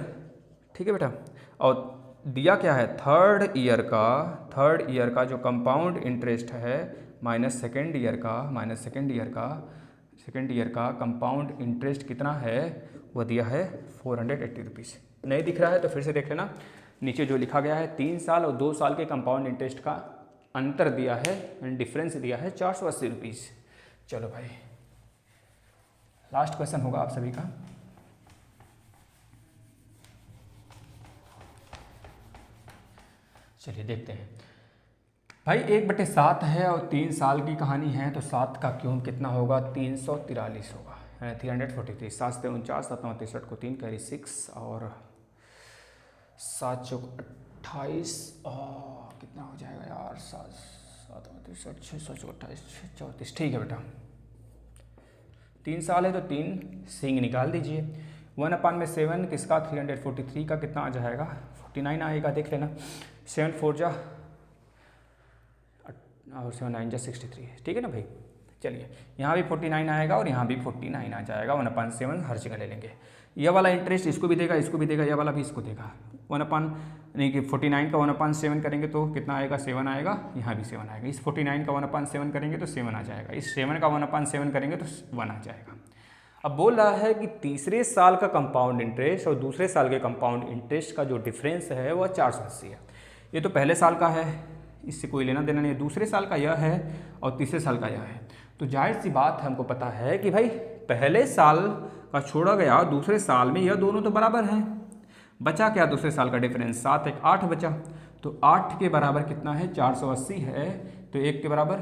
ठीक है बेटा। और दिया क्या है, थर्ड ईयर का जो कंपाउंड इंटरेस्ट है माइनस सेकेंड ईयर का कंपाउंड इंटरेस्ट कितना है, वो दिया है 480 रुपीज़। नहीं दिख रहा है तो फिर से देख लेना, नीचे जो लिखा गया है 3 साल और 2 साल के कंपाउंड इंटरेस्ट का अंतर दिया है, डिफरेंस दिया है 480 रुपीज़। चलो भाई लास्ट क्वेश्चन होगा आप सभी का। चलिए देखते हैं भाई, 1/7 है और 3 साल की कहानी है तो 7 का क्यूब कितना होगा, 343 होगा, 343। 7 से 49, 7 9 63 को 3 कैरी 6 और 7 चौक 28 कितना हो जाएगा यार, 7 7 63 6 28 34, ठीक है बेटा। 3 साल है तो 3 सिंग निकाल दीजिए। 1/7 किसका, 343 का कितना आ जाएगा, 49 आएगा, देख लेना। 7 4 जा और 7 9 जा 63, ठीक है ना भाई। चलिए यहाँ भी 49 आएगा और यहाँ भी 49 आ जाएगा। 1/7 हर जगह ले लेंगे। यह वाला इंटरेस्ट इसको भी देगा, यह वाला भी इसको देगा। 49 का 1/7 करेंगे तो कितना आएगा, 7 आएगा, यहाँ भी 7 आएगा। इस 49 का 1/7 करेंगे तो 7 आ जाएगा, इस 7 का 1/7 करेंगे तो 1 आ जाएगा। अब बोल रहा है कि तीसरे साल का कंपाउंड इंटरेस्ट और दूसरे साल के कंपाउंड इंटरेस्ट का जो डिफरेंस है वह 480 है। ये तो पहले साल का है, इससे कोई लेना देना नहीं है। दूसरे साल का यह है और तीसरे साल का यह है, तो जाहिर सी बात है हमको पता है कि भाई पहले साल का छोड़ा गया दूसरे साल में यह दोनों तो बराबर हैं। बचा क्या दूसरे साल का डिफरेंस, 7 1 8 बचा, तो 8 के बराबर कितना है, 480 है, तो 1 के बराबर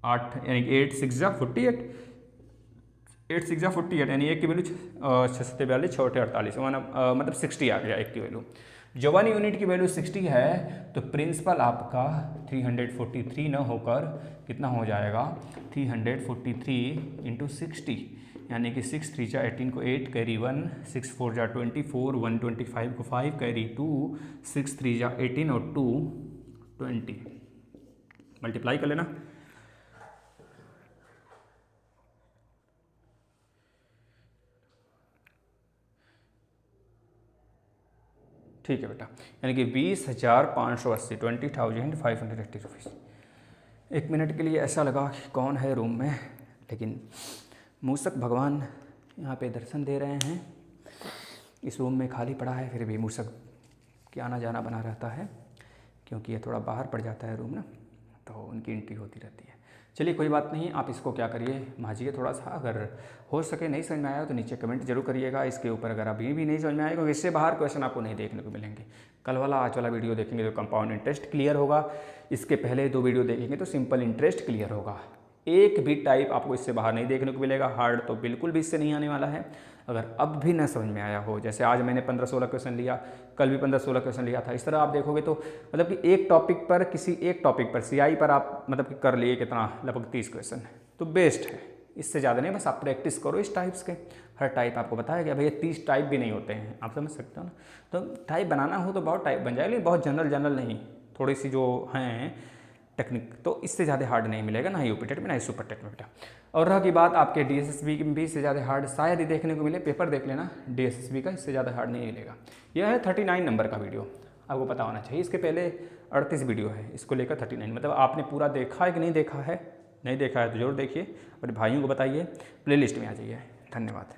8 यानी 8 6 जा 48, 8 6 जा 48 यानी 1 की वैल्यू 6 7 42 6 8 48 मतलब 60 आ गया 1 की वैल्यू। जो 1 यूनिट की वैल्यू 60 है तो प्रिंसिपल आपका 343 न होकर कितना हो जाएगा, 343 इंटू 60 यानी कि 6 3 जा 18 को 8 कैरी 1, 6 4 जा 24, 125 को 5 कैरी 2, 6 3 जा 18 और 2 20, मल्टीप्लाई कर लेना। ठीक है बेटा, यानी कि 20,580 20,580 रुपीज़। 1 मिनट के लिए ऐसा लगा कि कौन है रूम में, लेकिन मूसक भगवान यहाँ पे दर्शन दे रहे हैं। इस रूम में खाली पड़ा है, फिर भी मूसक के आना जाना बना रहता है, क्योंकि ये थोड़ा बाहर पड़ जाता है रूम ना, तो उनकी एंट्री होती रहती है। चलिए कोई बात नहीं, आप इसको क्या करिए, मांझिए थोड़ा सा। अगर हो सके नहीं समझ में आया तो नीचे कमेंट जरूर करिएगा इसके ऊपर। अगर अभी भी नहीं समझ में आएगा, क्योंकि इससे बाहर क्वेश्चन आपको नहीं देखने को मिलेंगे। कल वाला आज वाला वीडियो देखेंगे तो कंपाउंड इंटरेस्ट क्लियर होगा, इसके पहले 2 वीडियो देखेंगे तो सिंपल इंटरेस्ट क्लियर होगा। एक भी टाइप आपको इससे बाहर नहीं देखने को मिलेगा, हार्ड तो बिल्कुल भी इससे नहीं आने वाला है। अगर अब भी न समझ में आया हो, जैसे आज मैंने 15-16 क्वेश्चन लिया, कल भी 15-16 क्वेश्चन लिया था, इस तरह आप देखोगे तो मतलब कि एक टॉपिक पर CI पर आप मतलब कि कर लिए कितना, लगभग 30 क्वेश्चन, तो बेस्ट है। इससे ज़्यादा नहीं, बस आप प्रैक्टिस करो इस टाइप्स के। हर टाइप आपको बताया गया, भैया 30 टाइप भी नहीं होते हैं, आप समझ सकते हो ना। तो टाइप बनाना हो तो बहुत टाइप बन जाएगा, लेकिन बहुत जनरल नहीं, थोड़ी सी जो हैं टेक्निक, तो इससे ज़्यादा हार्ड नहीं मिलेगा, ना ही यूपी टेट में ना ही सुपर टेट में बेटा। और रहा की बात आपके DSSB में भी इससे ज़्यादा हार्ड शायद ही देखने को मिले, पेपर देख लेना DSSB का, इससे ज़्यादा हार्ड नहीं मिलेगा। यह है 39 नंबर का वीडियो, आपको पता होना चाहिए। इसके पहले 38 वीडियो है, इसको लेकर 39, मतलब आपने पूरा देखा है कि नहीं देखा है। नहीं देखा है तो जरूर देखिए, और भाइयों को बताइए, प्लेलिस्ट में आ जाइए। धन्यवाद।